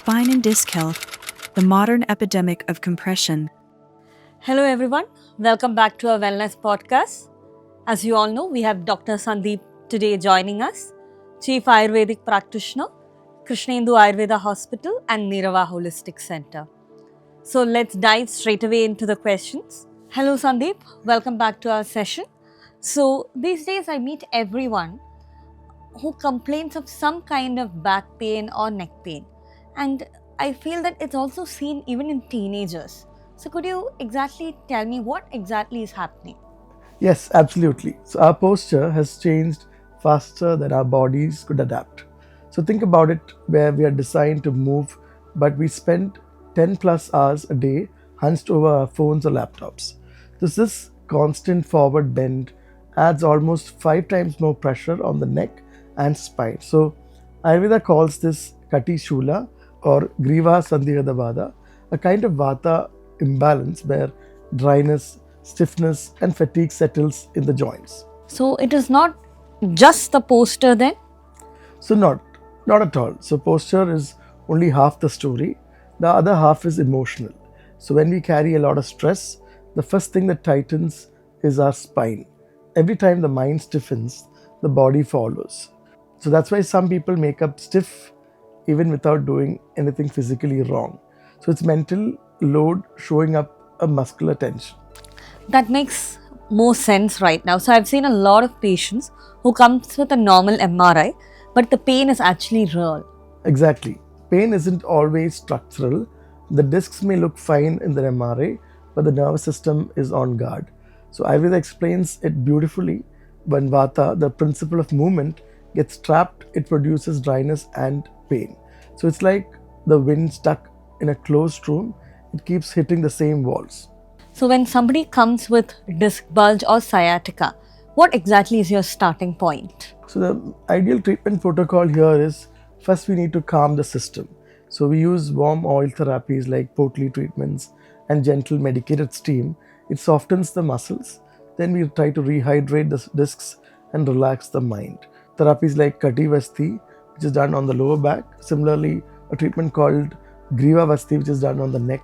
Spine and Disc Health, the Modern Epidemic of Compression. Hello everyone, welcome back to our wellness podcast. As you all know, we have Dr. Sandeep today joining us, Chief Ayurvedic Practitioner, Krishnendu Ayurveda Hospital and Nirava Holistic Center. So let's dive straight away into the questions. Hello Sandeep, welcome back to our session. So these days I meet everyone who complains of some kind of back pain or neck pain, and I feel that it's also seen even in teenagers. So could you exactly tell me what exactly is happening? Yes, absolutely. So our posture has changed faster than our bodies could adapt. So think about it, where we are designed to move, but we spend 10 plus hours a day hunched over our phones or laptops. So this constant forward bend adds almost 5 times more pressure on the neck and spine. So Ayurveda calls this Kati Shula or Griva Sandhigada, a kind of vata imbalance where dryness, stiffness and fatigue settles in the joints. So it is not just the posture then? So not at all. So posture is only half the story. The other half is emotional. So when we carry a lot of stress, the first thing that tightens is our spine. Every time the mind stiffens, the body follows. So that's why some people make up stiff even without doing anything physically wrong. So it's mental load showing up a muscular tension. That makes more sense right now. So I've seen a lot of patients who comes with a normal MRI, but the pain is actually real. Exactly. Pain isn't always structural. The discs may look fine in the MRI, but the nervous system is on guard. So Ayurveda explains it beautifully. When Vata, the principle of movement, gets trapped, it produces dryness and pain. So it's like the wind stuck in a closed room. It keeps hitting the same walls. So when somebody comes with disc bulge or sciatica, what exactly is your starting point? So the ideal treatment protocol here is, first we need to calm the system. So we use warm oil therapies like Potli treatments and gentle medicated steam. It softens the muscles. Then we try to rehydrate the discs and relax the mind. Therapies like Kati Vasti, which is done on the lower back. Similarly, a treatment called Griva Vasti, which is done on the neck.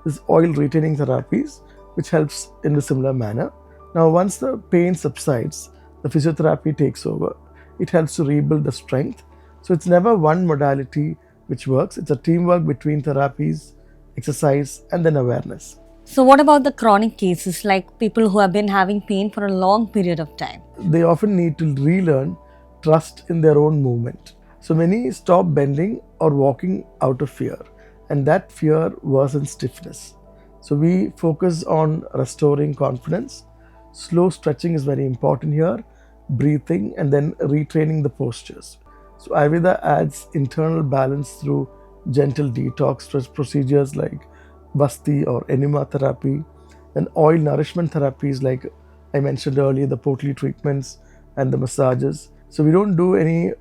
This oil retaining therapies, which helps in a similar manner. Now, once the pain subsides, the physiotherapy takes over. It helps to rebuild the strength. So it's never one modality which works. It's a teamwork between therapies, exercise, and then awareness. So what about the chronic cases, like people who have been having pain for a long period of time? They often need to relearn trust in their own movement. So many stop bending or walking out of fear, and that fear worsens stiffness. So we focus on restoring confidence. Slow stretching is very important here, breathing, and then retraining the postures. So Ayurveda adds internal balance through gentle detox procedures like Vasti or enema therapy, and oil nourishment therapies like I mentioned earlier, the Potli treatments and the massages. So we don't do any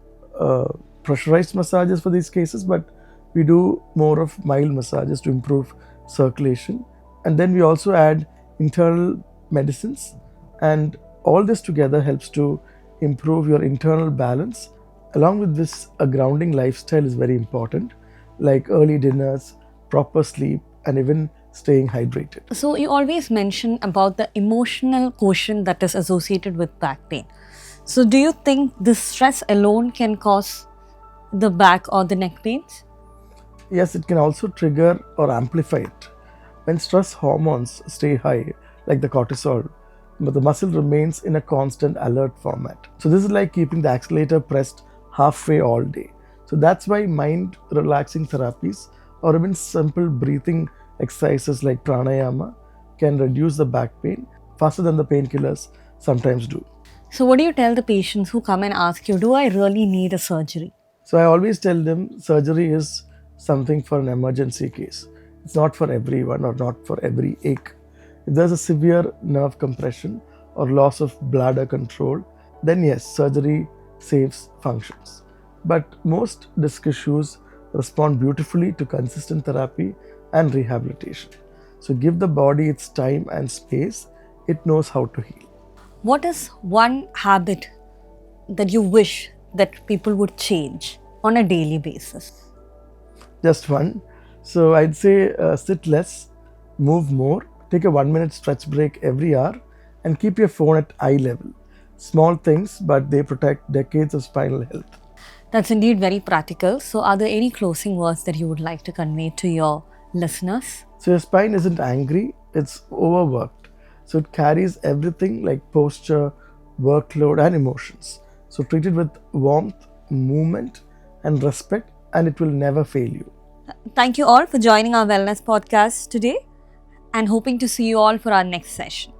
pressurized massages for these cases, but we do more of mild massages to improve circulation. And then we also add internal medicines, and all this together helps to improve your internal balance. Along with this, a grounding lifestyle is very important, like early dinners, proper sleep, and even staying hydrated. So you always mention about the emotional quotient that is associated with back pain. So do you think this stress alone can cause the back or the neck pains? Yes, it can also trigger or amplify it. When stress hormones stay high, like the cortisol, but the muscle remains in a constant alert format. So this is like keeping the accelerator pressed halfway all day. So that's why mind relaxing therapies or even simple breathing exercises like pranayama can reduce the back pain faster than the painkillers sometimes do. So what do you tell the patients who come and ask you, do I really need a surgery? So I always tell them surgery is something for an emergency case. It's not for everyone or not for every ache. If there's a severe nerve compression or loss of bladder control, then yes, surgery saves functions. But most disc issues respond beautifully to consistent therapy and rehabilitation. So give the body its time and space, it knows how to heal. What is one habit that you wish that people would change on a daily basis? Just one. So I'd say sit less, move more, take a 1 minute stretch break every hour, and keep your phone at eye level. Small things, but they protect decades of spinal health. That's indeed very practical. So, are there any closing words that you would like to convey to your listeners? So your spine isn't angry, it's overworked. So it carries everything like posture, workload, and emotions. So treat it with warmth, movement, and respect, and it will never fail you. Thank you all for joining our wellness podcast today and hoping to see you all for our next session.